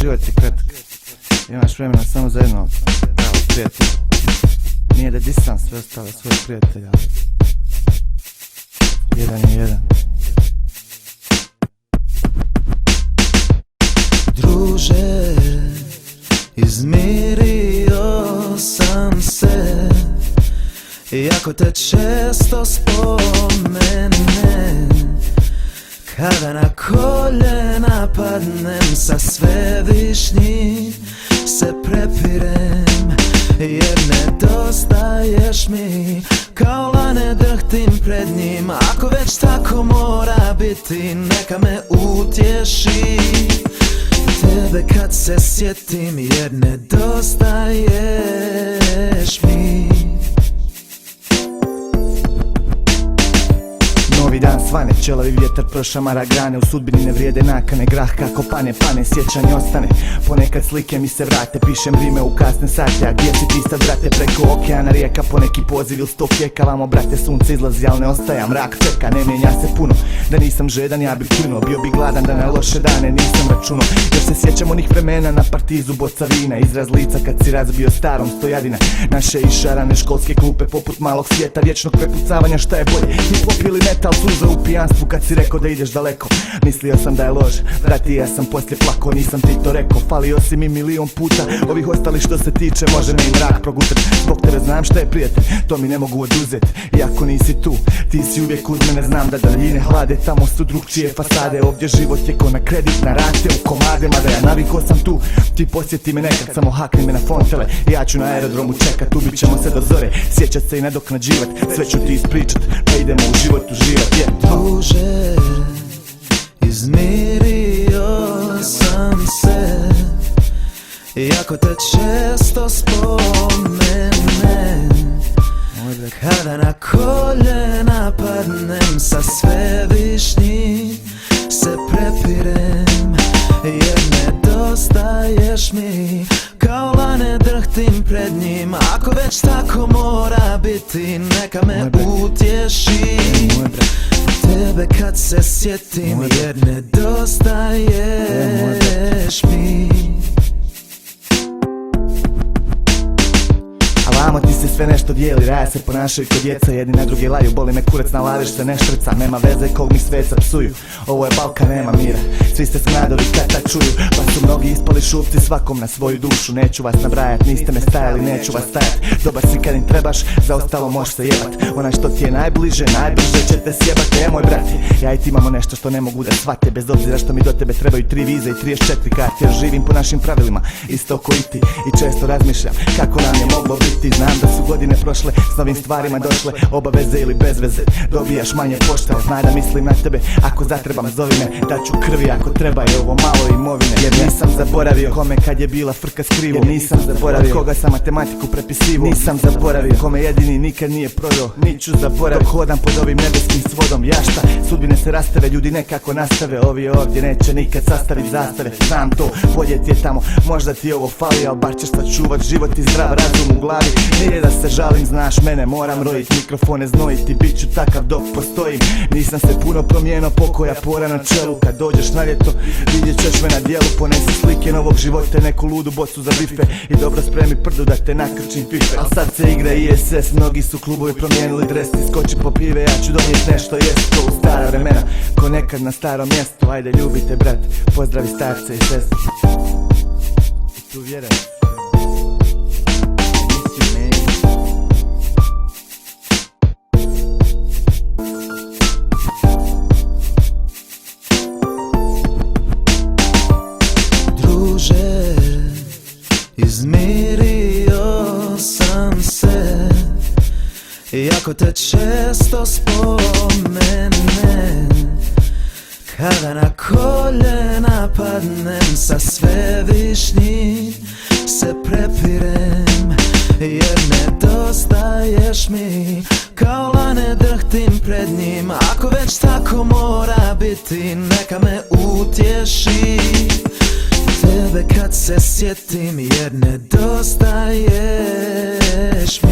život je kratak. Imaš vremena samo za jedno pravo prijatelja. Nije da disam sve ostale svoje prijatelja, ali jedan je jedan. Druže, izmirio sam se, iako te često spomenem. Kada na koljena padnem, sa svevišnjim se prepirem, jer nedostaješ mi, kao lane drhtim pred njim. Ako već tako mora biti, neka me utješi tebe kad se sjetim, jer nedostaješ mi. Novi dan svane, ćelavi vjetar prošamara grane. U sudbini ne vrijede nakane, grah kako pane, sjećanje ostane. Ponekad slike mi se vrate, pišem rime u kasne sate. A gdje si ti sad, brate, preko okeana rijeka, poneki poziv ili 100 kijeka. Vamo, brate, sunce izlazi, al ne ostaja, mrak čeka, ne mijenja se puno. Da nisam žedan, ja bih kljunuo, bio bi gladan da na loše dane nisam računao. Jer se sjećam onih vremena na partizu boca vina, izraz lica kad si razbio starom stojadina. Naše išarane školske klupe poput malog svijeta, vječnog prepucavanja šta je bolje. Mi popili metal, suza u pijanstvu kad si rekao da ideš daleko. Mislio sam da je lož, brati, ja sam poslije plako, nisam ti to rekao. Falio si mi milion puta, ovih ostalih što se tiče može me i mrak progutat. Zbog tebe znam šta je prijatelj, to mi ne mogu oduzet. Iako nisi tu, ti si uvijek uz mene, znam da daljine hlade, tamo su drugčije fasade. Ovdje život je ko na kredit, na rate, u komade, mada ja navikao sam tu. Ti posjeti me nekad, samo hakni me na fontele, ja ću na aerodromu čekat, ubit ćemo se do zore, sjećat se i nadoknađivat, sve ću ti ispričat, pa idemo u život uživat. Druže, izmirio sam se, iako te često spomenem. Kada na koljena padnem, sa svevišnjim se prepirem, jer nedostaješ mi, kao lane drhtim pred njim. Ako već tako mora biti, neka me utješi tebe kad se sjetim, jer nedostaješ mi. Vamo ti se sve nešto dijeli, raja se ponašaju kod djeca, jedni na druge laju, boli me kurac, nalaviš se ne štrca, nema veze kog mi sveca psuju. Ovo je Balkan, nema mira, svi ste smradovi kad tak čuju, pa su mnogi ispali šupci, svakom na svoju dušu. Neću vas nabrajat, niste me stajali, neću vas stajat. Dobar si kad im trebaš, za ostalo možeš se jebat. Onaj što ti je najbliže će te sjebat. Moj brati, ja i ti imamo nešto što ne mogu da shvate, bez obzira što mi do tebe trebaju 3 vize i 34 karte. Jer živim po našim pravilima, isto ko i ti, i često razmišljam kako nam je moglo biti. Znam da su godine prošle, s novim stvarima došle, obaveze ili bez veze, dobijaš manje pošte. Znaj da mislim na tebe, ako zatrebam zovi me, daću krvi ako treba i ovo malo imovine. Jer nisam zaboravio kome kad je bila frka skrivo, nisam zaboravio koga sam matematiku prepisivo, nisam zaboravio kome jedini nikad nije prodao, niću zaboravio. Dok hodam pod ovim nebeskim svodom, ja šta, sudbine se rastave, ljudi nekako nastave. Ovi ovdje neće nikad sastaviti zastave, znam to, bolje ti je tamo, možda ti ovo fali, al bar ćeš sačuvat život i zdrav razum u glavi. Nije da se žalim, znaš mene, moram rojit, mikrofone znojiti, bit ću takav dok postojim. Nisam se puno promijenio, pokoja pora na čelu. Kad dođeš na ljeto, vidjet ćeš me na dijelu. Ponesi slike novog života, neku ludu bocu za bife i dobro spremi prdu da te nakrčim pife. Al sad se igra ISS, mnogi su klubovi promijenili dres. Ti skoči po pive, ja ću donijet nešto jest. To u stara vremena, ko nekad na starom mjestu. Ajde ljubite brat, pozdravi starce i sestre. I tu vjerujem. Izmirio sam se, iako te često spomenem. Kada na koljena padnem, sa svevišnjim se prepirem, jer nedostaješ mi, kao lane drhtim pred njim. Ako već tako mora biti, neka me utješi tebe kad se sjetim, jer nedostaješ mi.